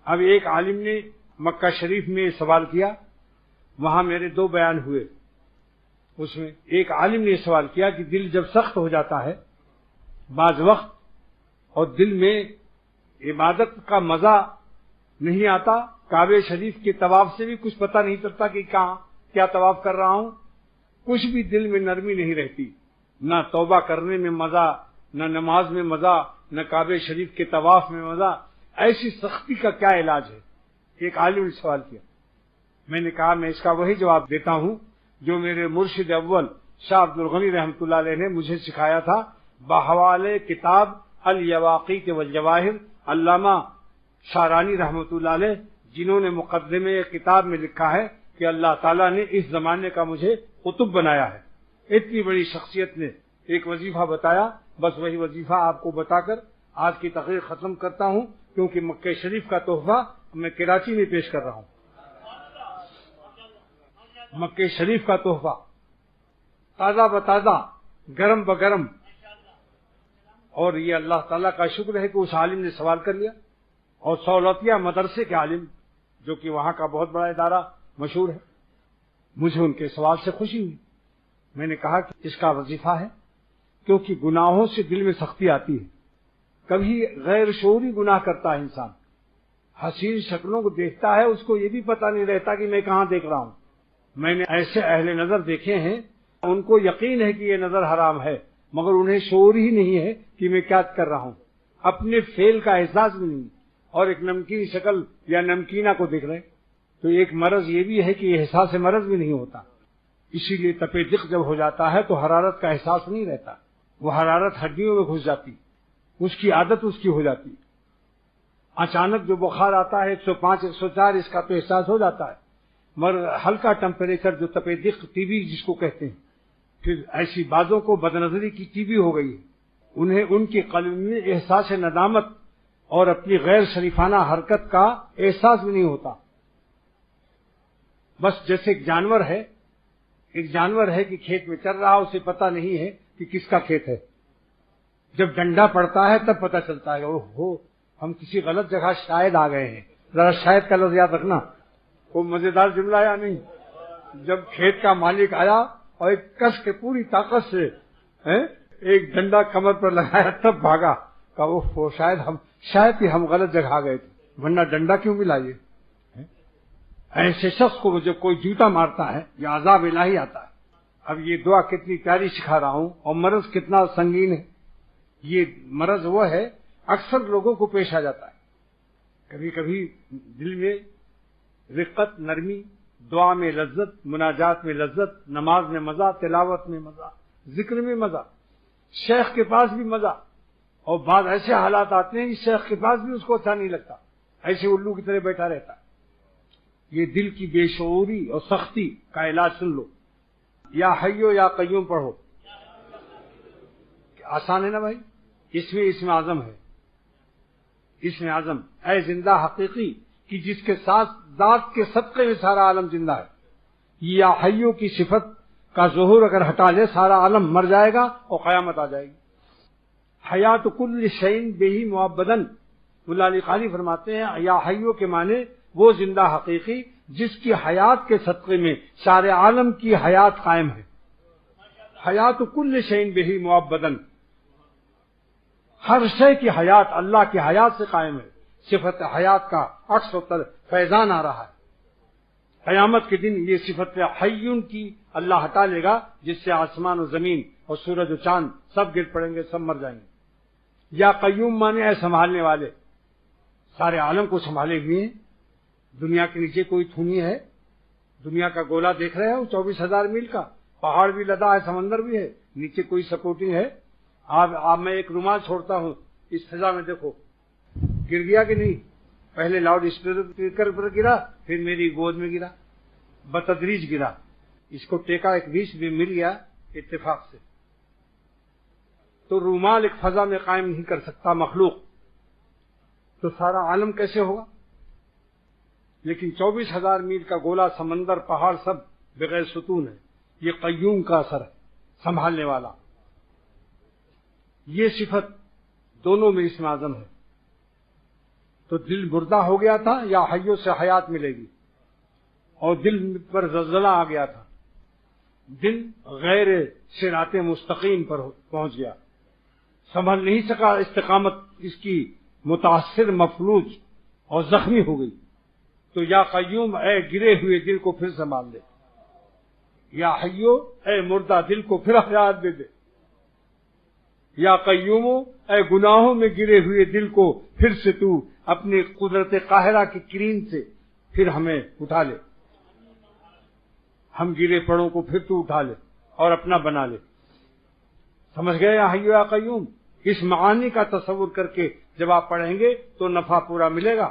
اب ایک عالم نے مکہ شریف میں سوال کیا، وہاں میرے 2 بیان ہوئے. اس میں ایک عالم نے سوال کیا کہ دل جب سخت ہو جاتا ہے بعض وقت اور دل میں عبادت کا مزہ نہیں آتا، کعبہ شریف کے طواف سے بھی کچھ پتہ نہیں چلتا کہ کہاں کیا طواف کر رہا ہوں، کچھ بھی دل میں نرمی نہیں رہتی، نہ توبہ کرنے میں مزہ، نہ نماز میں مزہ، نہ کعبہ شریف کے طواف میں مزہ، ایسی سختی کا کیا علاج ہے؟ ایک عالم نے سوال کیا. میں نے کہا میں اس کا وہی جواب دیتا ہوں جو میرے مرشد اول شاہ عبد الغنی رحمۃ اللہ علیہ نے مجھے سکھایا تھا بحوالے کتاب الیواقیت والجواہر، علامہ شارانی رحمۃ اللہ علیہ، جنہوں نے مقدمے کتاب میں لکھا ہے کہ اللہ تعالیٰ نے اس زمانے کا مجھے قطب بنایا ہے. اتنی بڑی شخصیت نے ایک وظیفہ بتایا، بس وہی وظیفہ آپ کو بتا کر آج کی تقریر ختم کرتا ہوں، کیونکہ مکہ شریف کا تحفہ میں کراچی میں پیش کر رہا ہوں. مکہ شریف کا تحفہ تازہ بتازہ، گرم بگرم. اور یہ اللہ تعالیٰ کا شکر ہے کہ اس عالم نے سوال کر لیا، اور سولتیہ مدرسے کے عالم جو کہ وہاں کا بہت بڑا ادارہ مشہور ہے، مجھے ان کے سوال سے خوشی ہوئی. میں نے کہا کہ اس کا وظیفہ ہے، کیونکہ گناہوں سے دل میں سختی آتی ہے. کبھی غیر شعوری گناہ کرتا ہے انسان، حسین شکلوں کو دیکھتا ہے، اس کو یہ بھی پتہ نہیں رہتا کہ میں کہاں دیکھ رہا ہوں. میں نے ایسے اہل نظر دیکھے ہیں، ان کو یقین ہے کہ یہ نظر حرام ہے، مگر انہیں شعور ہی نہیں ہے کہ میں کیا کر رہا ہوں، اپنے فعل کا احساس بھی نہیں، اور ایک نمکین شکل یا نمکینہ کو دیکھ رہے. تو ایک مرض یہ بھی ہے کہ احساس مرض بھی نہیں ہوتا. اسی لیے تپ دق جب ہو جاتا ہے تو حرارت کا احساس نہیں رہتا، وہ حرارت ہڈیوں میں گھس جاتی، اس کی عادت اس کی ہو جاتی. اچانک جو بخار آتا ہے 105 104 اس کا تو احساس ہو جاتا ہے، مگر ہلکا ٹمپریچر جو تپ دق ٹی بی جس کو کہتے ہیں، پھر ایسی بازوں کو بدنظری کی ٹی بی ہو گئی ہے، انہیں ان کے قلب میں احساس ندامت اور اپنی غیر شریفانہ حرکت کا احساس بھی نہیں ہوتا. بس جیسے ایک جانور ہے کہ کھیت میں چل رہا، اسے پتہ نہیں ہے کہ کس کا کھیت ہے. جب ڈنڈا پڑتا ہے تب پتہ چلتا ہے اوہو ہم کسی غلط جگہ شاید آ گئے ہیں. ذرا شاید کا لفظ یاد رکھنا، کوئی مزیدار جملہ یا نہیں. جب کھیت کا مالک آیا اور ایک کس کے پوری طاقت سے ایک ڈنڈا کمر پر لگایا تب بھاگا، کہا اوہو شاید ہم غلط جگہ آ گئے تھے، ورنہ ڈنڈا کیوں ملا یہ. ایسے شخص کو جب کوئی جوتا مارتا ہے یا عذاب الہی آتا ہے. اب یہ دعا کتنی پیاری سکھا رہا ہوں، اور مرض کتنا سنگین ہے. یہ مرض وہ ہے اکثر لوگوں کو پیش آ جاتا ہے. کبھی کبھی دل میں رقت، نرمی، دعا میں لذت، مناجات میں لذت، نماز میں مزہ، تلاوت میں مزہ، ذکر میں مزہ، شیخ کے پاس بھی مزہ. اور بعض ایسے حالات آتے ہیں کہ شیخ کے پاس بھی اس کو اچھا نہیں لگتا، ایسے الو کی طرح بیٹھا رہتا ہے. یہ دل کی بے شعوری اور سختی کا علاج سن لو. یا حیو یا قیوم پڑھو. آسان ہے نا بھائی؟ اسم اعظم ہے. اسم اعظم اے زندہ حقیقی کہ جس کے ساتھ ذات کے صدقے میں سارا عالم زندہ ہے. یا حیو کی صفت کا ظہور اگر ہٹا لے سارا عالم مر جائے گا اور قیامت آ جائے گی. حیات کل شیء بہ معبدن، مولا علی قاری فرماتے ہیں یا حیو کے معنی وہ زندہ حقیقی جس کی حیات کے صدقے میں سارے عالم کی حیات قائم ہے. حیات کل شیء بہ معبدن، ہر شے کی حیات اللہ کی حیات سے قائم ہے. صفت حیات کا عکس و فیضان آ رہا ہے. قیامت کے دن یہ صفت حیون کی اللہ ہٹا لے گا، جس سے آسمان و زمین اور سورج و چاند سب گر پڑیں گے، سب مر جائیں گے. یا قیوم مانے اے سنبھالنے والے، سارے عالم کو سنبھالے ہوئے ہیں. دنیا کے نیچے کوئی تھونی ہے؟ دنیا کا گولا دیکھ رہے ہو 24,000 میل کا، پہاڑ بھی لدا ہے، سمندر بھی ہے، نیچے کوئی سپورٹنگ ہے؟ آپ میں ایک رومال چھوڑتا ہوں اس فضا میں، دیکھو گر گیا کہ نہیں؟ پہلے لاؤڈ اسپیکر پر گرا، پھر میری گود میں گرا، بتدریج گرا. اس کو ٹیکا ایک بیچ میں مل گیا اتفاق سے. تو رومال ایک فضا میں قائم نہیں کر سکتا مخلوق، تو سارا عالم کیسے ہوگا؟ لیکن 24,000 میل کا گولا، سمندر، پہاڑ سب بغیر ستون ہے. یہ قیوم کا اثر ہے، سنبھالنے والا. یہ صفت دونوں میں اسم اعظم ہے. تو دل مردہ ہو گیا تھا یا حیوں سے حیات ملے گی؟ اور دل پر زلزلہ آ گیا تھا، دل غیر صراط مستقیم پر پہنچ گیا، سنبھل نہیں سکا استقامت، اس کی متاثر، مفلوج اور زخمی ہو گئی۔ تو یا قیوم اے گرے ہوئے دل کو پھر سنبھال لے، یا حیو اے مردہ دل کو پھر حیات دے دے، یا قیوم اے گناہوں میں گرے ہوئے دل کو پھر سے تو اپنی قدرت قاہرہ کی کرین سے پھر ہمیں اٹھا لے، ہم گرے پڑوں کو پھر تو اٹھا لے اور اپنا بنا لے۔ سمجھ گئے یا حیو یا قیوم؟ اس معانی کا تصور کر کے جب آپ پڑھیں گے تو نفع پورا ملے گا۔